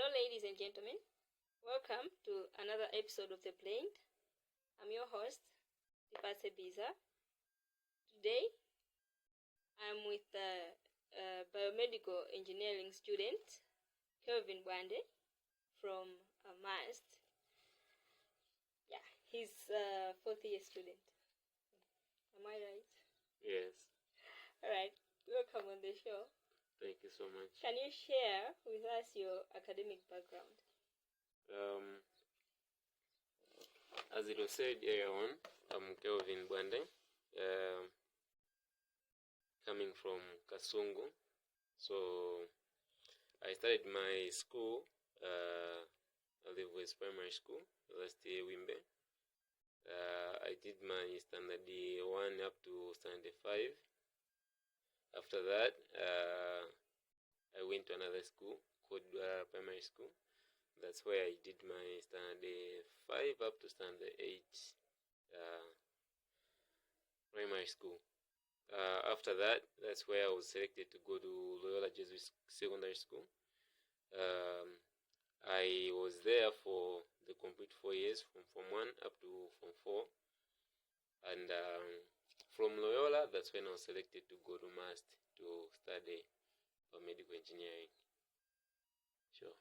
Hello, ladies and gentlemen. Welcome to another episode of The Plain. I'm your host, EP7. Today, I'm with the biomedical engineering student, Kelvin Bwande, from MAST. Yeah, he's a fourth year student. Am I right? Yes. All right. Welcome on the show. Thank you so much. Can you share with us your academic background? As it was said earlier on, I'm Kelvin Bwande, coming from Kasungu. So I started my school at the West Primary School last year, Wimbe. I did my standard 1 up to standard 5. After that, I went to another school called Primary School. That's where I did my standard 5 up to standard 8 primary school. After that, that's where I was selected to go to Loyola Jesuit Secondary School. I was there for the complete 4 years, from Form 1 up to Form 4. And from Loyola, that's when I was selected to go to MAST to study biomedical engineering. Sure.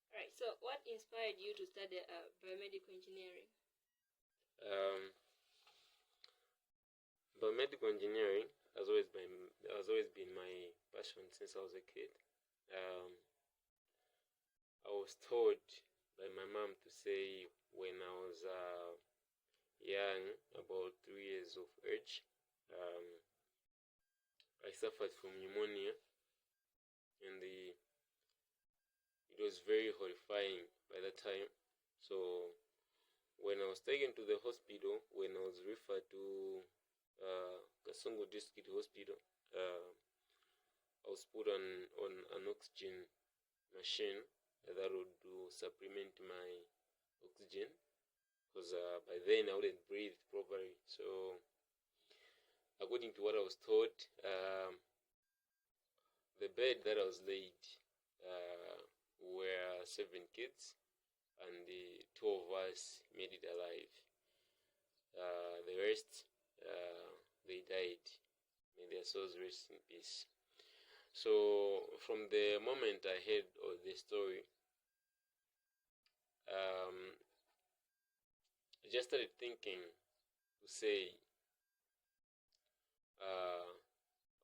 Alright, so what inspired you to study biomedical engineering? Biomedical engineering has always been my passion since I was a kid. I was taught by my mom to say when I was young, about 3 years of age, I suffered from pneumonia, and it was very horrifying by that time. So when I was taken to the hospital, when I was referred to Kasungu District Hospital, I was put on an oxygen machine that would supplement my oxygen, because by then I wouldn't breathe properly. So according to what I was taught, the bed that I was laid were 7 kids, and the 2 of us made it alive. The rest, they died. May their souls rest in peace. So from the moment I heard of the story, I just started thinking to say,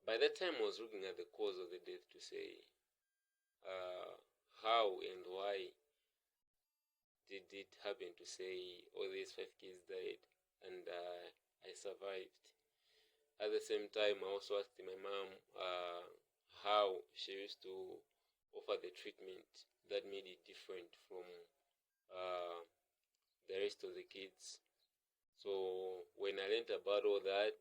by that time I was looking at the cause of the death to say, how and why did it happen to say all these 5 kids died and I survived. At the same time, I also asked my mom how she used to offer the treatment that made it different from the rest of the kids. So when I learned about all that,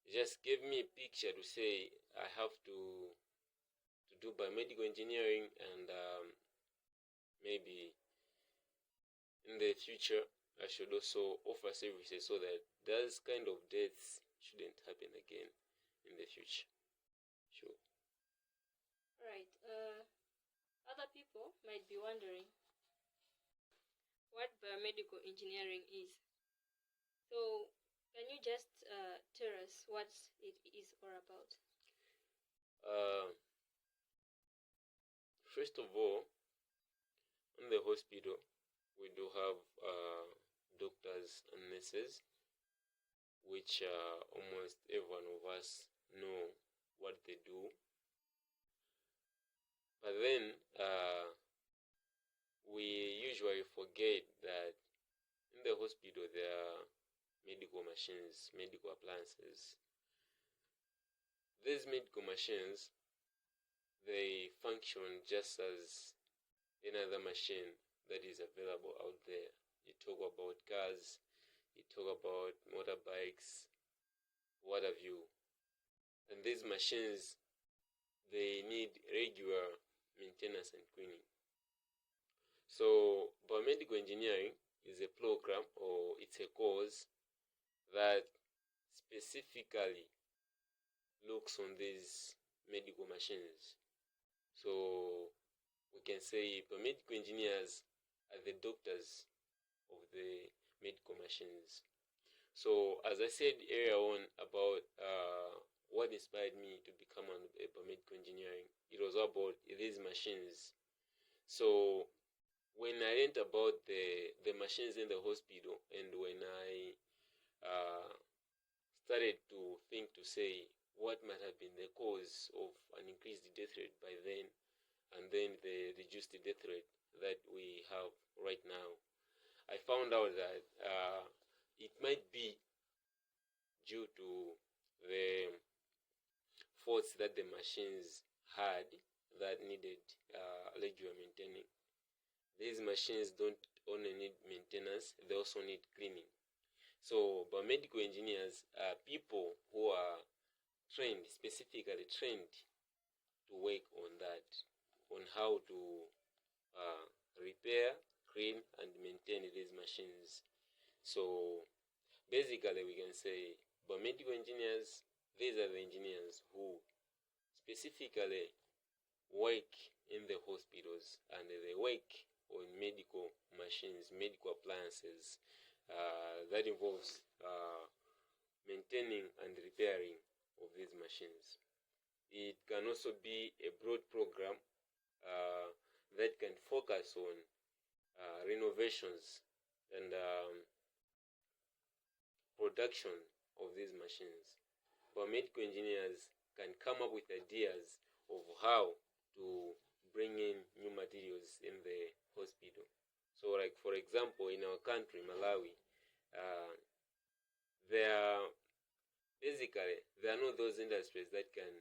it just gave me a picture to say I have to do biomedical engineering, and maybe in the future I should also offer services so that those kind of deaths shouldn't happen again in the future. Sure. Alright, other people might be wondering what biomedical engineering is. So can you just tell us what it is all about? First of all, in the hospital, we do have doctors and nurses, which almost every one of us know what they do. But then we usually forget that in the hospital there are medical machines, medical appliances. These medical machines, they function just as any other machine that is available out there. You talk about cars, you talk about motorbikes, what have you. And these machines, they need regular maintenance and cleaning. So biomedical engineering is a program, or it's a course that specifically looks on these medical machines. So we can say biomedical engineers are the doctors of the medical machines. So as I said earlier on about what inspired me to become a biomedical engineering, it was about these machines. So when I learned about the machines in the hospital, and when I started to think to say what might have been the cause of an increased death rate by then, and then the reduced death rate that we have right now, I found out that it might be due to the faults that the machines had that needed regular maintaining. These machines don't only need maintenance, they also need cleaning. So biomedical engineers are people who are trained, specifically trained to work on that, on how to repair, clean, and maintain these machines. So basically we can say biomedical engineers, these are the engineers who specifically work in the hospitals, and they work on medical machines, medical appliances that involves maintaining and repairing of these machines. It can also be a broad program that can focus on renovations and production of these machines. Biomedical engineers can come up with ideas of how to bring in new materials in the hospital. So like for example, in our country, Malawi, there are not those industries that can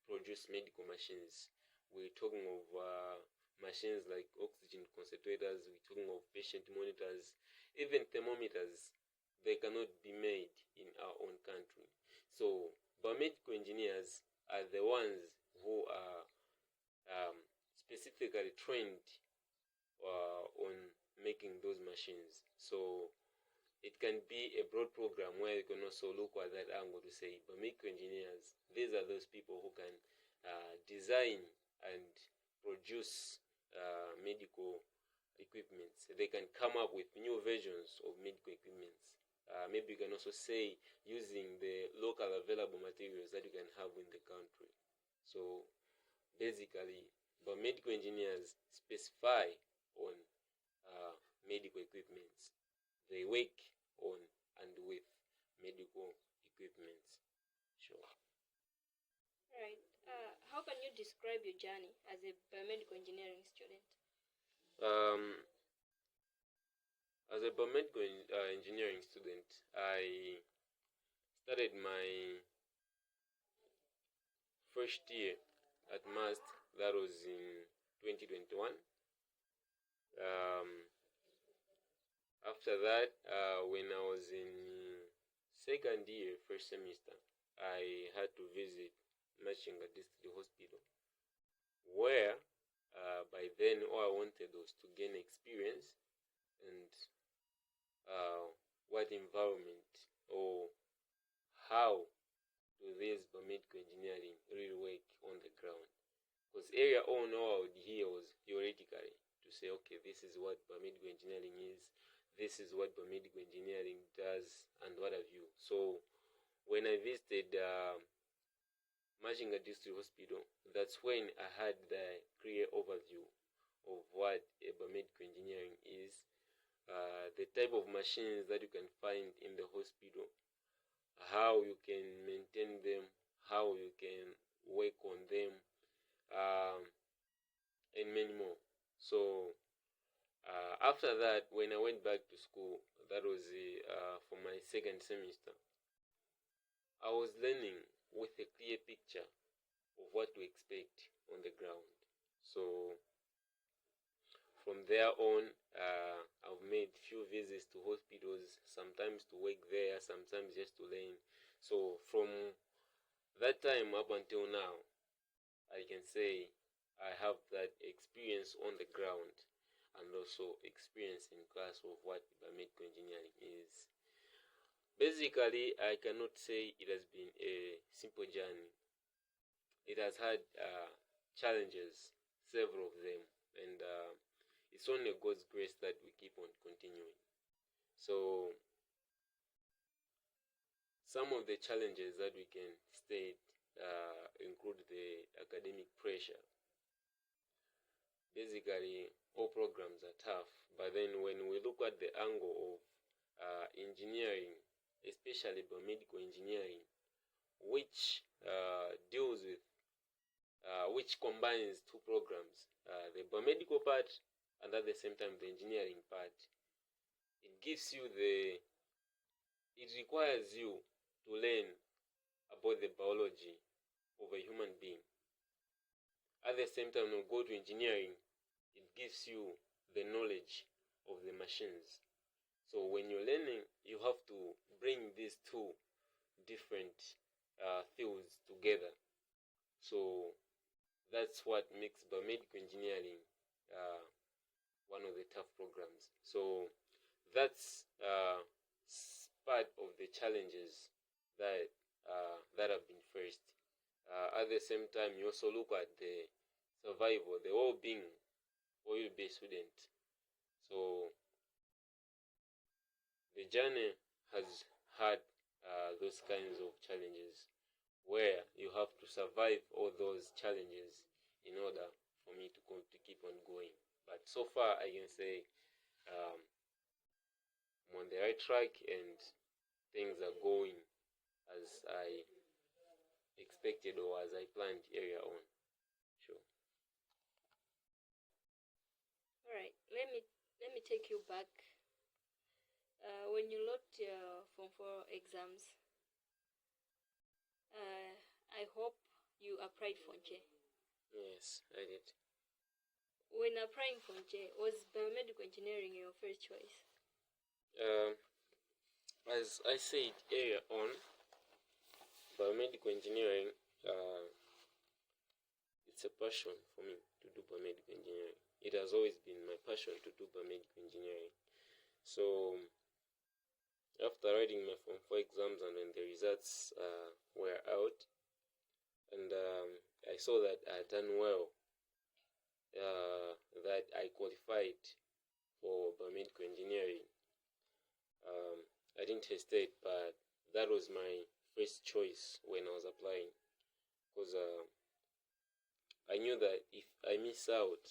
produce medical machines. We're talking of machines like oxygen concentrators, we're talking of patient monitors, even thermometers. They cannot be made in our own country. So biomedical engineers are the ones who are specifically trained on making those machines. So it can be a broad program where you can also look at that angle to say biomedical engineers, these are those people who can design and produce medical equipments. They can come up with new versions of medical equipments. Maybe you can also say using the local available materials that you can have in the country. So basically, biomedical engineers specify on medical equipments. They work on and with medical equipments. Sure. Right. How can you describe your journey as a biomedical engineering student? As a biomedical engineering student, I started my first year at MAST. That was in 2021. After that, when I was in second year, first semester, I had to visit Machinga District Hospital, where by then all I wanted was to gain experience and what environment or how do these biomedical engineering really work on the ground. Because area all I would hear was theoretically to say, okay, this is what biomedical engineering is, this is what biomedical engineering does, and what have you. So when I visited Machinga District Hospital, that's when I had the clear overview of what a biomedical engineering is, the type of machines that you can find in the hospital, how you can maintain them, how you can work on them, and many more. So after that, when I went back to school, that was for my second semester, I was learning with a clear picture of what to expect on the ground. So from there on, I've made few visits to hospitals, sometimes to work there, sometimes just to learn. So from that time up until now, I can say I have that experience on the ground and also experience in class of what biomedical engineering is. Basically, I cannot say it has been a simple journey. it has had challenges, several of them, and it's only God's grace that we keep on continuing. So some of the challenges that we can state include the academic pressure. Basically, all programs are tough, but then when we look at the angle of engineering, especially biomedical engineering, which deals with which combines two programs, the biomedical part and at the same time the engineering part, it requires you to learn about the biology of a human being. At the same time, when you go to engineering, it gives you the knowledge of the machines. So when you're learning, you have to bring these two different fields together. So that's what makes biomedical engineering one of the tough programs. So that's part of the challenges that have been faced. At the same time, you also look at the survival, the well-being for you to be a student. So the journey has had those kinds of challenges where you have to survive all those challenges in order for me to keep on going. But so far, I can say I'm on the right track and things are going as I expected or as I planned earlier on. Sure. All right. Let me take you back. When you looked your Form 4 exams, I hope you applied for J. Yes, I did. When applying for J, was biomedical engineering your first choice? As I said earlier on, biomedical engineering, it's a passion for me to do biomedical engineering. It has always been my passion to do biomedical engineering. So after writing my Form 4 exams and when the results were out, and I saw that I had done well, that I qualified for biomedical engineering, I didn't hesitate, but that was my first choice when I was applying, because I knew that if I miss out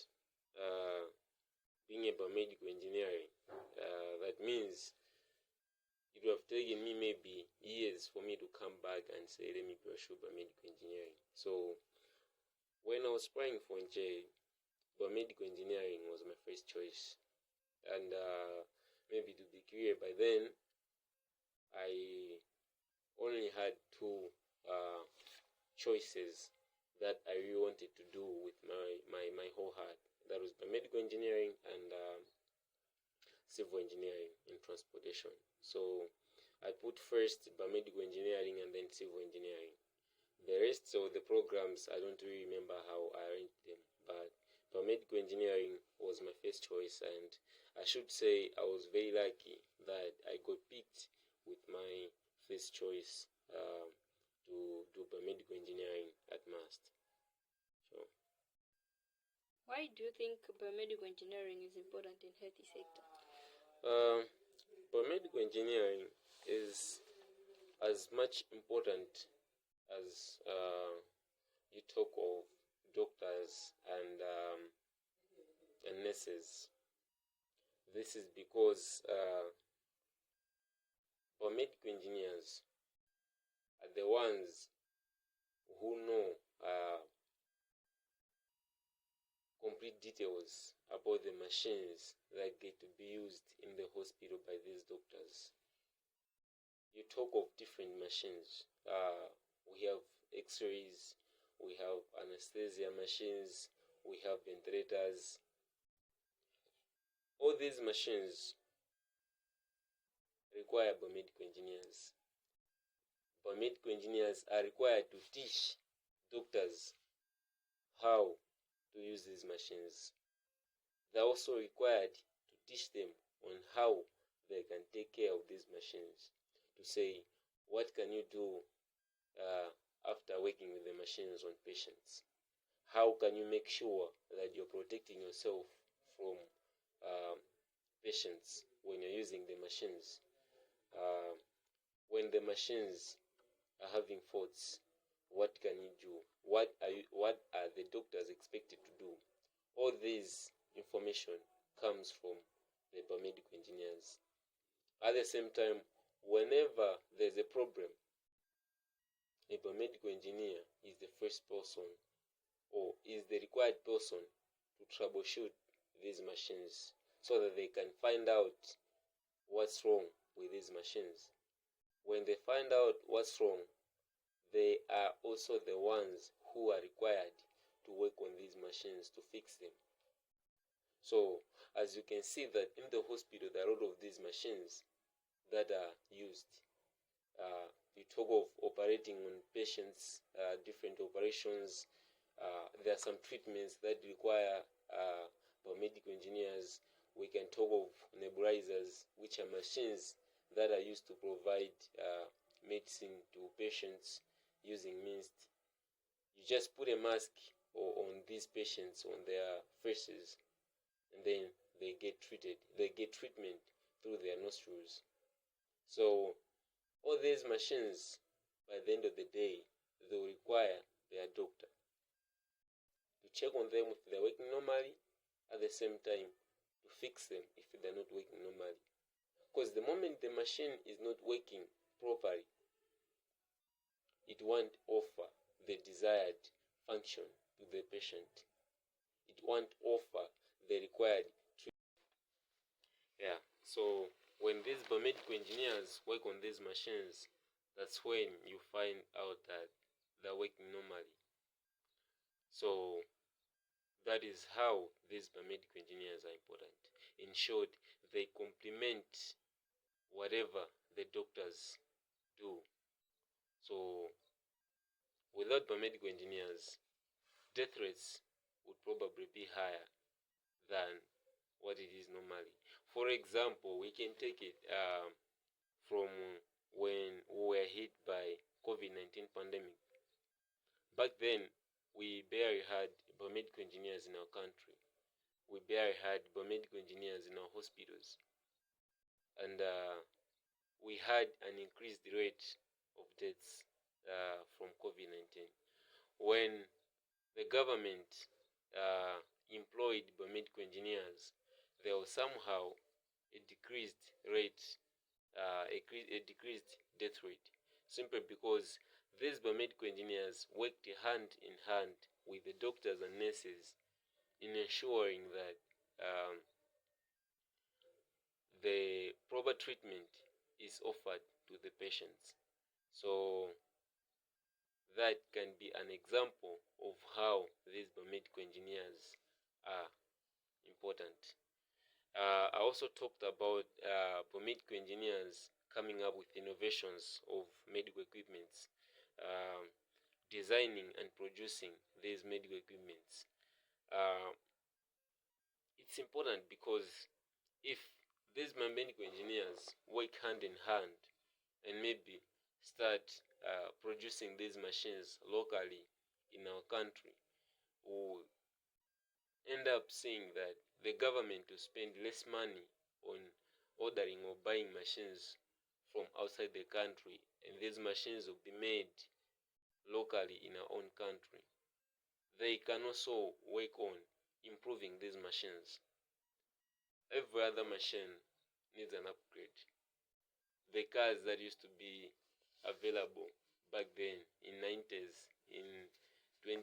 being a biomedical engineering, that means it would have taken me maybe years for me to come back and say, let me pursue biomedical engineering. So when I was applying for J, biomedical engineering was my first choice. And maybe to be clear, by then, I only had two choices that I really wanted to do with my whole heart. That was biomedical engineering and civil engineering in transportation. So I put first biomedical engineering and then civil engineering. The rest of the programs, I don't really remember how I arranged them, but biomedical engineering was my first choice, and I should say I was very lucky that I got picked with my first choice to do biomedical engineering at MAST. So, why do you think biomedical engineering is important in health sector? Biomedical engineering is as much important as you talk of doctors and nurses. This is because biomedical engineers are the ones who know complete details about the machines that get to be used in the hospital by these doctors. You talk of different machines. We have x-rays, we have anesthesia machines, we have ventilators. All these machines require biomedical engineers. Biomedical engineers are required to teach doctors how to use these machines. They're also required to teach them on how they can take care of these machines. To say, what can you do after working with the machines on patients? How can you make sure that you're protecting yourself from patients when you're using the machines? When the machines are having faults, what can you do? What are the doctors expected to do? All this information comes from the biomedical engineers. At the same time, whenever there's a problem, a biomedical engineer is the first person or is the required person to troubleshoot these machines so that they can find out what's wrong with these machines. When they find out what's wrong, they are also the ones who are required to work on these machines to fix them. So, as you can see that in the hospital, there are a lot of these machines that are used. You talk of operating on patients, different operations. There are some treatments that require biomedical engineers. We can talk of nebulizers, which are machines that are used to provide medicine to patients using mist. You just put a mask on these patients on their faces, and then they get treated. They get treatment through their nostrils. So all these machines, by the end of the day, they will require their doctor to check on them if they're working normally, at the same time to fix them if they're not working normally. Because the moment the machine is not working properly, it won't offer the desired function to the patient. It won't offer the required treatment. Yeah, so when these biomedical engineers work on these machines, that's when you find out that they're working normally. So that is how these biomedical engineers are important. In short, they complement whatever the doctors do. So without biomedical engineers, death rates would probably be higher than what it is normally. For example, we can take it from when we were hit by COVID-19 pandemic. Back then, we barely had biomedical engineers in our country. We barely had biomedical engineers in our hospitals. And we had an increased rate of deaths from COVID-19. When the government employed biomedical engineers, there was somehow a decreased rate, a decreased death rate, simply because these biomedical engineers worked hand in hand with the doctors and nurses in ensuring that the proper treatment is offered to the patients. So that can be an example of how these biomedical engineers are important. I also talked about biomedical engineers coming up with innovations of medical equipments, designing and producing these medical equipments. It's important because if these biomedical engineers work hand in hand and maybe start producing these machines locally in our country, we'll end up seeing that the government will spend less money on ordering or buying machines from outside the country, and these machines will be made locally in our own country. They can also work on improving these machines. Every other machine needs an upgrade. The cars that used to be available back then in 90s, in 20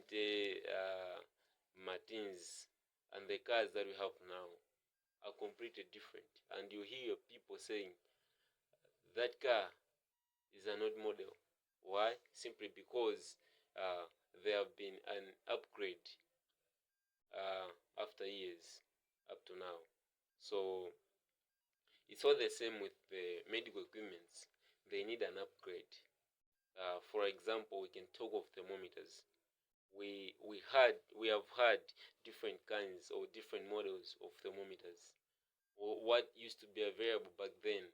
Martins, and the cars that we have now are completely different. And you hear people saying that car is an old model. Why? Simply because there have been an upgrade after years up to now. So it's all the same with the medical equipments. They need an upgrade. For example, we can talk of thermometers. We have had different kinds or different models of thermometers. Or what used to be available back then,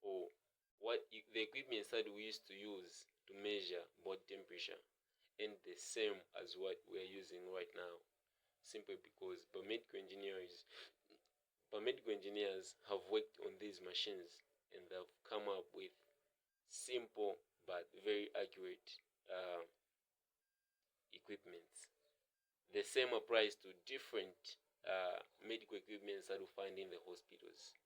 or the equipments that we used to use to measure body temperature and the same as what we are using right now, simply because biomedical engineers have worked on these machines and they've come up with simple but very accurate equipments. The same applies to different medical equipments that we find in the hospitals.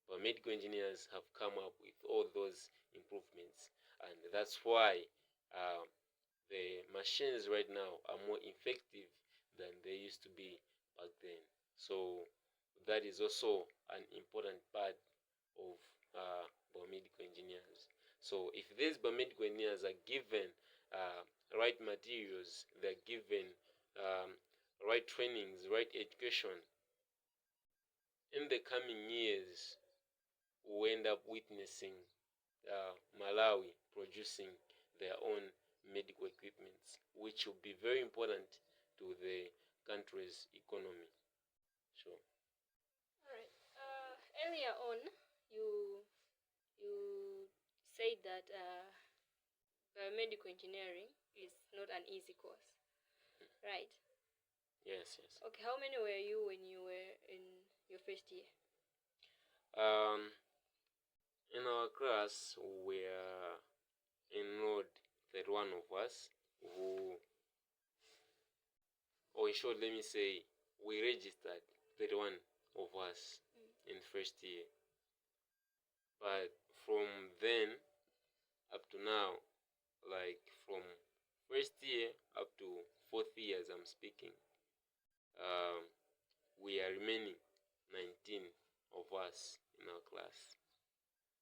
But medical engineers have come up with all those improvements, and that's why the machines right now are more effective than they used to be back then. So that is also an important part of biomedical engineers. So if these biomedical engineers are given right materials, they're given right trainings, right education, in the coming years, we end up witnessing Malawi producing their own medical equipments, which will be very important to the country's economy. Sure. All right. Earlier on, you said that biomedical engineering is not an easy course, right? Yes, yes. Okay, how many were you when you were in your first year? In our class, we enrolled 31 of us who, or in short, let me say, we registered 31 of us in first year. But from then up to now, like from first year up to fourth year as I'm speaking, we are remaining 19 of us in our class.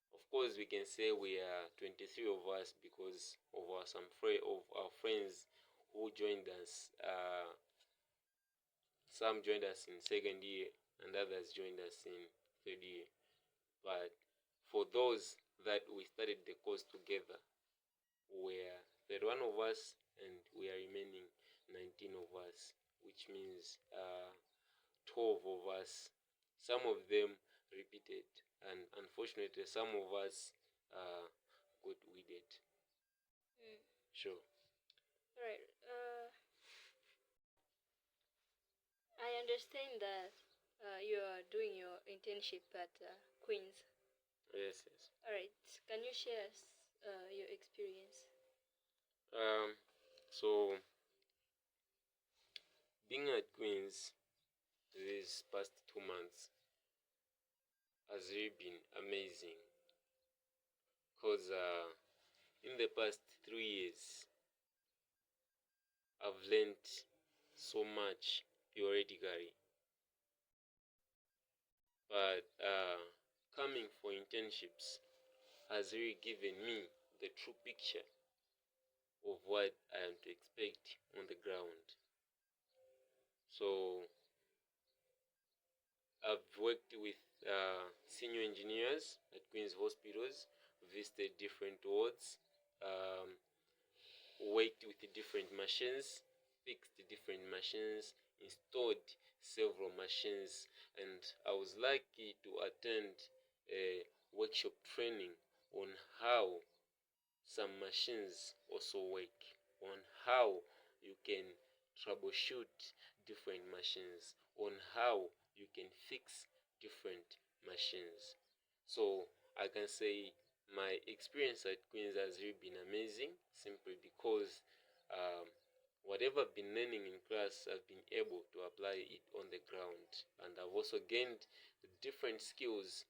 Of course, we can say we are 23 of us because of our friends who joined us. Some joined us in second year and others joined us in third year. But for those that we started the course together, we are 31 of us and we are remaining 19 of us, which means 12 of us. Some of them repeated, and unfortunately, some of us got weeded. Sure. All right. I understand that you are doing your internship at Queen's. Yes, yes. All right. Can you share us your experience? So being at Queen's these past 2 months has really been amazing because in the past 3 years I've learned so much theoretically, but coming for internships has really given me the true picture of what I am to expect on the ground. So I've worked with senior engineers at Queen's Hospitals, visited different wards, worked with different machines, fixed different machines, installed several machines, and I was lucky to attend a workshop training on how some machines also work, on how you can troubleshoot different machines, on how you can fix different machines. So I can say my experience at Queen's has really been amazing, simply because whatever I've been learning in class, I've been able to apply it on the ground, and I've also gained different skills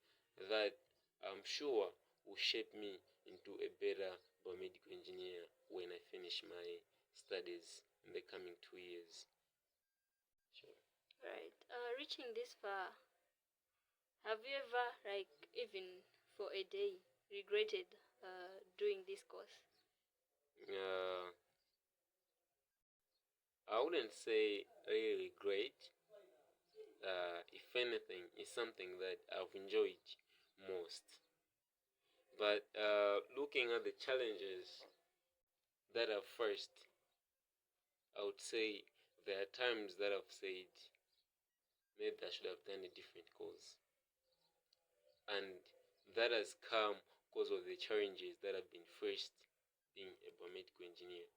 that I'm sure will shape me into a better biomedical engineer when I finish my studies in the coming 2 years. Sure. Right. Reaching this far, have you ever, like, even for a day, regretted doing this course? I wouldn't say really regret. If anything, it's something that I've enjoyed most. But looking at the challenges that I've faced, I would say there are times that I've said maybe I should have done a different course, and that has come because of the challenges that have been faced being a biomedical engineer.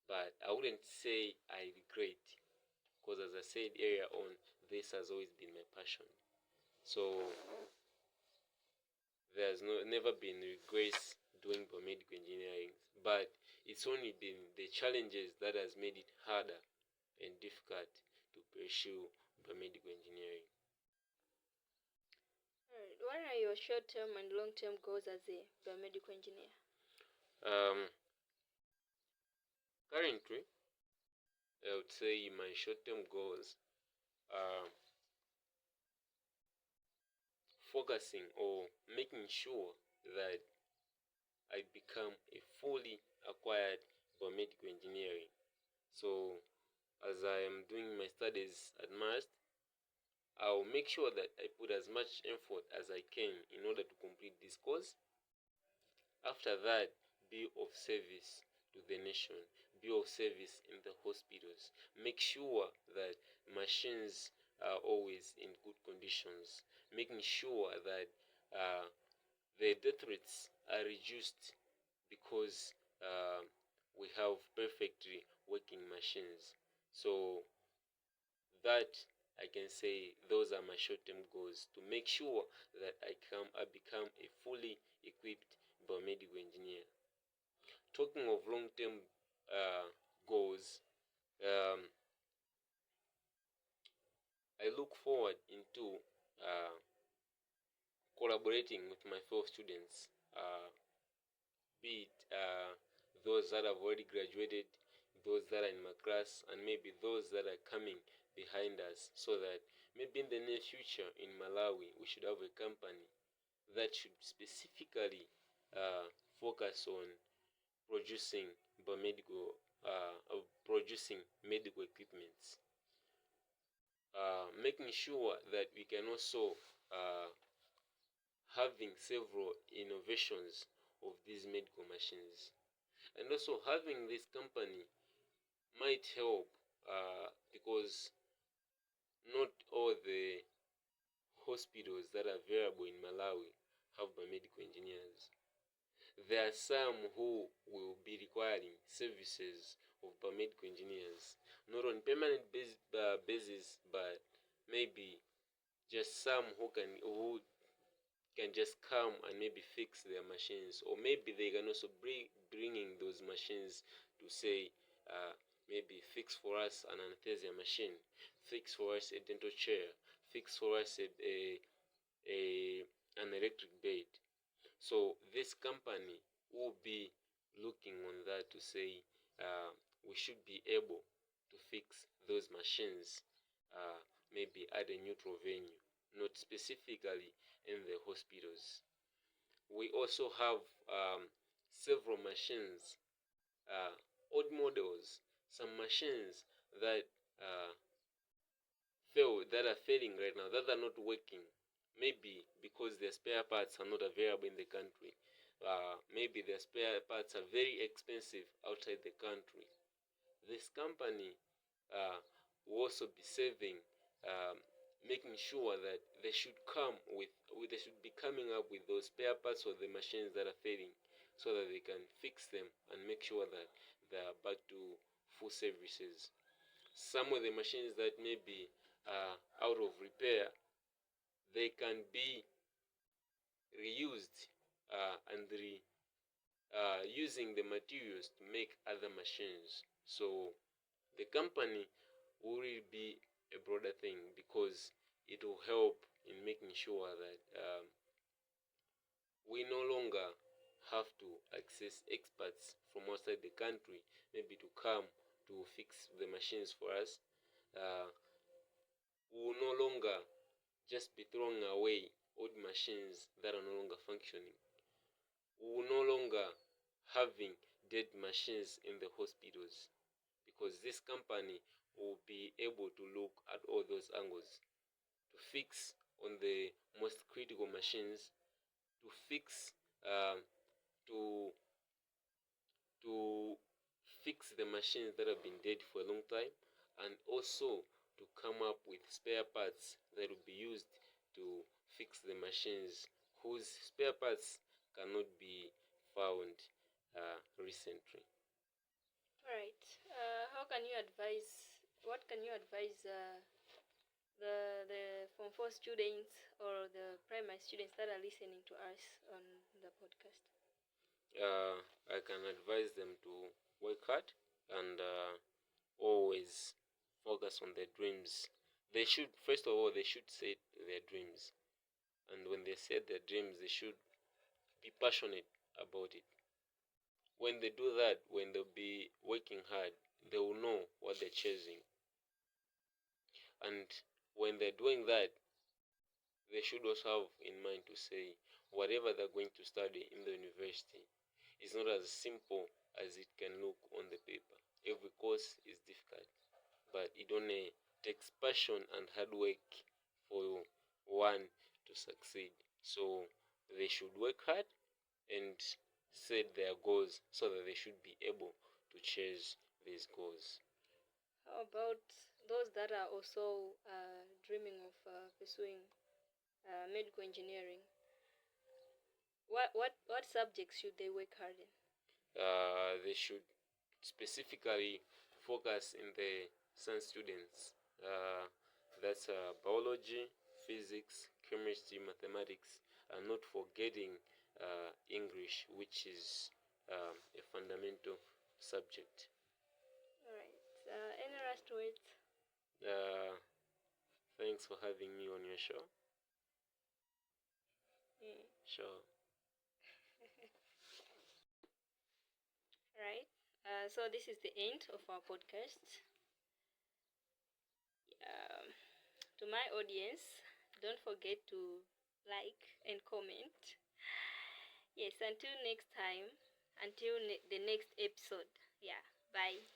But I wouldn't say I regret, because as I said earlier on, this has always been my passion. So there's never been regrets doing biomedical engineering, but it's only been the challenges that has made it harder and difficult to pursue biomedical engineering. What are your short-term and long-term goals as a biomedical engineer? Currently, I would say my short-term goals are focusing or making sure that I become a fully acquired biomedical engineering. So as I am doing my studies at MAST, I'll make sure that I put as much effort as I can in order to complete this course. After that, be of service to the nation, be of service in the hospitals. Make sure that machines are always in good conditions, making sure that the death rates are reduced because we have perfectly working machines. So that I can say those are my short-term goals, to make sure that I become a fully equipped biomedical engineer. Talking of long-term goals, I look forward into collaborating with my fellow students, be it those that have already graduated, those that are in my class, and maybe those that are coming behind us, so that maybe in the near future in Malawi we should have a company that should specifically focus on producing producing medical equipments, making sure that we can also having several innovations of these medical machines. And also having this company might help because not all the hospitals that are available in Malawi have biomedical engineers. There are some who will be requiring services of biomedical engineers, not on permanent basis, but maybe just some who can just come and maybe fix their machines, or maybe they can also bringing those machines to say maybe fix for us an anesthesia machine, fix for us a dental chair, fix for us an electric bed. So this company will be looking on that to say we should be able to fix those machines maybe at a neutral venue, not specifically in the hospitals. We also have several machines, old models, some machines that that are failing right now, that are not working. Maybe because their spare parts are not available in the country. Maybe their spare parts are very expensive outside the country. This company will also be saving, making sure that they should they should be coming up with those spare parts of the machines that are failing, so that they can fix them and make sure that they are back to full services. Some of the machines that may be out of repair, they can be reused and using the materials to make other machines. So the company will really be a broader thing, because it will help in making sure that we no longer have to access experts from outside the country maybe to come to fix the machines for us. We will no longer just be throwing away old machines that are no longer functioning. We will no longer having dead machines in the hospitals, because this company will be able to look at all those angles to fix on the most critical machines, to fix to to fix the machines that have been dead for a long time, and also to come up with spare parts that will be used to fix the machines whose spare parts cannot be found recently. Alright. What can you advise the Form 4 students or the primary students that are listening to us on the podcast? I can advise them to work hard and always focus on their dreams. They should, first of all, they should set their dreams. And when they set their dreams, they should be passionate about it. When they do that, when they'll be working hard, they will know what they're chasing. And when they're doing that, they should also have in mind to say whatever they're going to study in the university is not as simple as it can look on the paper. Every course is difficult, but it only takes passion and hard work for one to succeed. So they should work hard and set their goals so that they should be able to chase these goals. How about those that are also dreaming of pursuing medical engineering? What subjects should they work hard in? They should specifically focus in the science students. That's biology, physics, chemistry, mathematics, and not forgetting English, which is a fundamental subject. Alright. Any last words? Thanks for having me on your show. Sure. Right. So this is the end of our podcast. To my audience, don't forget to like and comment. Yes, until next time, until the next episode. Yeah, bye.